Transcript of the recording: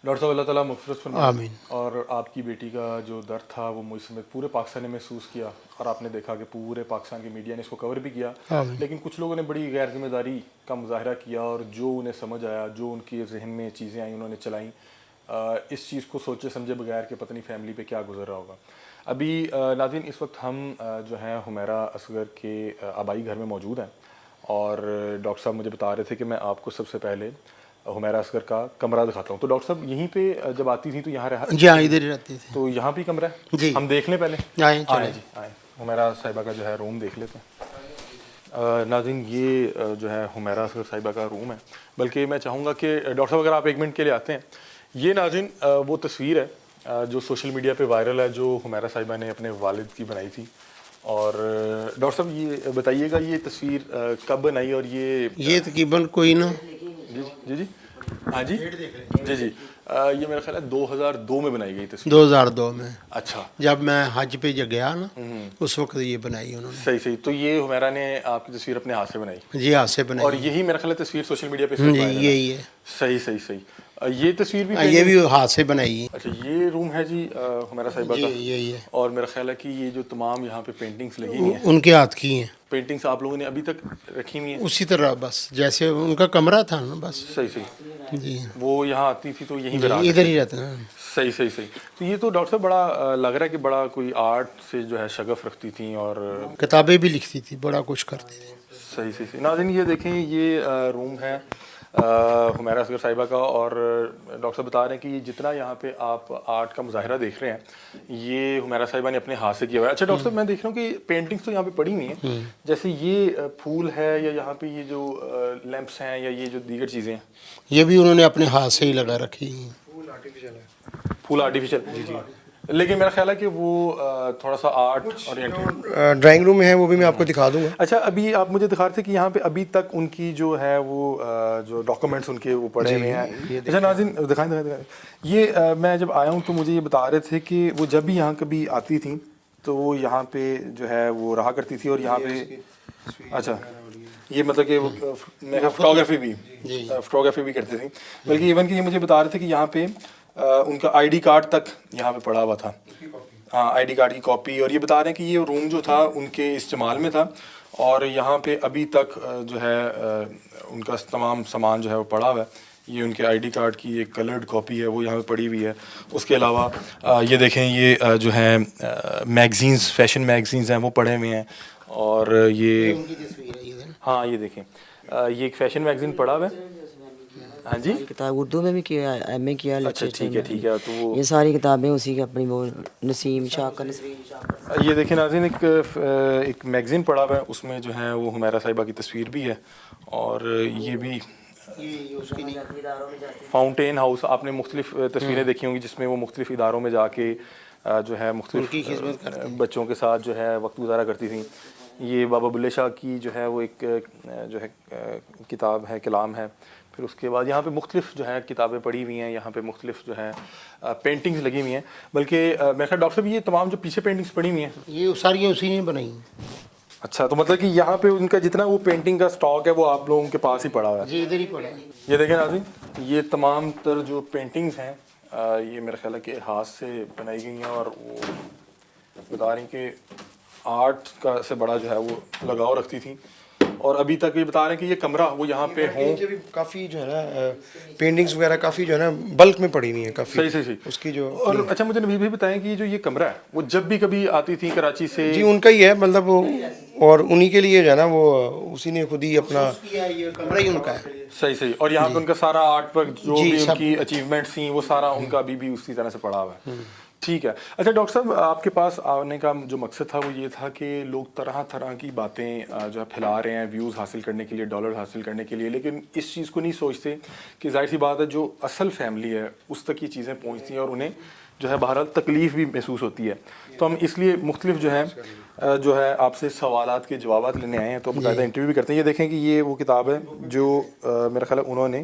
Doctor صاحب اللہ تعالیٰ مغفرت فرمائے. آمین. اور آپ کی بیٹی کا جو درد تھا وہ مجھ سمیت پورے پاکستان نے محسوس کیا، اور آپ نے دیکھا کہ پورے پاکستان کی میڈیا نے اس کو کور بھی کیا. آمین. لیکن کچھ لوگوں نے بڑی غیر ذمہ داری کا مظاہرہ کیا، اور جو انہیں سمجھ آیا، جو ان کے ذہن میں چیزیں آئیں انہوں نے چلائیں. اس چیز کو سوچے سمجھے بغیر کہ پتہ نہیں فیملی پہ کیا گزر رہا ہوگا. ابھی ناظرین اس وقت ہم جو ہیں حمیرہ اصغر کے آبائی گھر میں موجود ہیں، اور ڈاکٹر صاحب مجھے بتا رہے تھے کہ میں آپ کو سب سے پہلے حمیرہ اصغر کا کمرہ دکھاتا ہوں. تو ڈاکٹر صاحب یہیں پہ جب آتی تھی تو یہاں رہا؟ جی ہاں، ادھر ہی رہتے تھے. تو یہاں پہ کمرہ ہے؟ جی ہم دیکھ لیں پہلے. آئیں آئیں جی آئیں، حمیرہ صاحبہ کا جو ہے روم دیکھ لیتے ہیں. ناظرین یہ جو ہے حمیرہ اصغر صاحبہ کا روم ہے. بلکہ میں چاہوں گا کہ ڈاکٹر صاحب اگر آپ 1 منٹ کے لیے آتے ہیں. یہ ناظرین وہ تصویر ہے جو سوشل میڈیا پہ وائرل ہے، جو حمیرہ صاحبہ نے اپنے والد کی بنائی تھی. اور ڈاکٹر صاحب یہ بتائیے گا یہ تصویر کب بنائی، اور یہ تقریباً کوئی نا جی ہاں جی جی یہ میرا خیال ہے 2002 میں بنائی گئی تصویر. 2002 میں. اچھا، جب میں حج پہ گیا نا اس وقت یہ بنائی انہوں نے. صحیح. تو یہ حمیرہ نے آپ کی تصویر اپنے ہاتھ سے بنائی؟ جی ہاتھ سے بنائی. اور یہی میرا خیال ہے تصویر سوشل میڈیا پہ جی یہی ہے. صحیح. یہ تصویر بھی یہ بھی ہاتھ سے بنائی ہے. اچھا، یہ روم ہے جی حمیرہ صاحبہ کا. یہی ہے. اور میرا خیال ہے کہ یہ جو تمام یہاں پہ پینٹنگس لگی ہوئی ہیں ان کے ہاتھ کی ہیں. پینٹنگس آپ لوگوں نے ابھی تک رکھی ہوئی ہیں اسی طرح بس جیسے ان کا کمرہ تھا نا بس. صحیح. جی وہ یہاں آتی تھی تو یہیں پہ ادھر ہی رہتے ہیں. صحیح. تو یہ تو ڈاکٹر صاحب بڑا لگ رہا ہے کہ بڑا کوئی آرٹ سے جو ہے شغف رکھتی تھیں، اور کتابیں بھی لکھتی تھی، بڑا کچھ کرتی تھی. صحیح. ناظرین یہ دیکھیں، یہ روم ہے حمیرہ اصغر صاحبہ کا. اور ڈاکٹر صاحب بتا رہے ہیں کہ یہ جتنا یہاں پہ آپ آرٹ کا مظاہرہ دیکھ رہے ہیں یہ حمیرہ صاحبہ نے اپنے ہاتھ سے کیا ہوا ہے. اچھا ڈاکٹر صاحب میں دیکھ رہا ہوں کہ پینٹنگس تو یہاں پہ پڑی ہوئی ہیں، جیسے یہ پھول ہے، یا یہاں پہ یہ جو لیمپس ہیں، یا یہ جو دیگر چیزیں ہیں یہ بھی انہوں نے اپنے ہاتھ سے ہی لگا رکھی ہیں. پھول آرٹیفیشل. جی. لیکن میرا خیال ہے کہ وہ تھوڑا سا آرٹ اورینٹڈ ڈرائنگ روم ہے، وہ بھی میں آپ کو دکھا دوں گا. اچھا، ابھی آپ مجھے دکھا رہے تھے کہ یہاں پہ ابھی تک ان کی جو ہے وہ جو ڈاکومنٹس ان کے وہ پڑے ہوئے ہیں. اچھا ناظرین دکھائیں. یہ میں جب آیا ہوں تو مجھے یہ بتا رہے تھے کہ وہ جب بھی یہاں کبھی آتی تھیں تو وہ یہاں پہ جو ہے وہ رہا کرتی تھی، اور یہاں پہ اچھا یہ مطلب کہ فوٹوگرافی بھی کرتی تھیں. بلکہ ایون کہ یہ مجھے بتا رہے تھے کہ یہاں پہ ان کا آئی ڈی کارڈ تک یہاں پہ پڑا ہوا تھا. ہاں، آئی ڈی کارڈ کی کاپی. اور یہ بتا رہے ہیں کہ یہ روم جو تھا ان کے استعمال میں تھا، اور یہاں پہ ابھی تک جو ہے ان کا تمام سامان جو ہے وہ پڑا ہوا ہے. یہ ان کے آئی ڈی کارڈ کی ایک کلرڈ کاپی ہے، وہ یہاں پہ پڑی ہوئی ہے. اس کے علاوہ یہ دیکھیں، یہ جو ہے میگزینز، فیشن میگزینز ہیں وہ پڑے ہوئے ہیں. اور یہ ہاں یہ دیکھیں، یہ ایک فیشن میگزین پڑا ہوا ہے. ہاں جی، کتاب اردو میں بھی کیا ہے، ایم اے کیا. اچھا ٹھیک ہے. تو وہ یہ ساری کتابیں اسی کی اپنی، وہ نسیم شاہ کا. یہ دیکھیں ناظرین، ایک میگزین پڑا ہوا ہے، اس میں جو ہے وہ حمیرہ صاحبہ کی تصویر بھی ہے. اور یہ بھی فاؤنٹین ہاؤس، آپ نے مختلف تصویریں دیکھی ہوں گی جس میں وہ مختلف اداروں میں جا کے جو ہے مختلف بچوں کے ساتھ جو ہے وقت گزارا کرتی تھیں. یہ بابا بلے شاہ کی جو ہے وہ ایک جو ہے کتاب ہے، کلام ہے. پھر اس کے بعد یہاں پہ مختلف جو ہے کتابیں پڑھی ہوئی ہیں، یہاں پہ مختلف جو ہے پینٹنگز لگی ہوئی ہیں. بلکہ میرے خیال ڈاکٹر صاحب یہ تمام جو پیچھے پینٹنگز پڑھی ہوئی ہیں یہ ساری اسی نے بنائی ہیں. اچھا، تو مطلب کہ یہاں پہ ان کا جتنا وہ پینٹنگ کا سٹاک ہے وہ آپ لوگوں کے پاس ہی پڑا ہوا ہے؟ جی ادھر ہی پڑا ہے. یہ دیکھیں ناظرین، یہ تمام تر جو پینٹنگز ہیں یہ میرا خیال ہے کہ ہاتھ سے بنائی گئی ہیں. اور وہ بتا رہی ہیں کہ آرٹ کا سے بڑا جو ہے وہ لگاؤ رکھتی تھیں. اور ابھی تک یہ بتا رہے ہیں کہ یہ کمرہ وہ یہاں پہ ہوں. کافی جو ہے نا پینٹنگز وغیرہ کافی جو ہے نا بلک میں پڑی ہوئی ہیں کافی. صحیح. اس کی جو اور اچھا مجھے نبی بھی بتائیں کہ جو یہ کمرہ ہے وہ جب بھی کبھی آتی تھی کراچی سے؟ جی ان کا ہی ہے، مطلب وہ، اور انہی کے لیے جو ہے نا وہ اسی نے خود ہی اپنا کمرہ ہی ان کا ہے. صحیح. اور یہاں پہ ان کا سارا آرٹ ورک جو بھی ان کی اچیومنٹس تھیں وہ سارا ان کا ابھی بھی اسی طرح سے پڑا ہوا ہے. ٹھیک ہے. اچھا ڈاکٹر صاحب، آپ کے پاس آنے کا جو مقصد تھا وہ یہ تھا کہ لوگ طرح طرح کی باتیں جو ہے پھیلا رہے ہیں ویوز حاصل کرنے کے لیے، ڈالر حاصل کرنے کے لیے، لیکن اس چیز کو نہیں سوچتے کہ ظاہر سی بات ہے جو اصل فیملی ہے اس تک یہ چیزیں پہنچتی ہیں اور انہیں جو ہے بہرحال تکلیف بھی محسوس ہوتی ہے. تو ہم اس لیے مختلف جو ہے آپ سے سوالات کے جوابات لینے آئے ہیں، تو باقاعدہ انٹرویو بھی کرتے ہیں. یہ دیکھیں کہ یہ وہ کتاب ہے جو میرا خیال ہے انہوں نے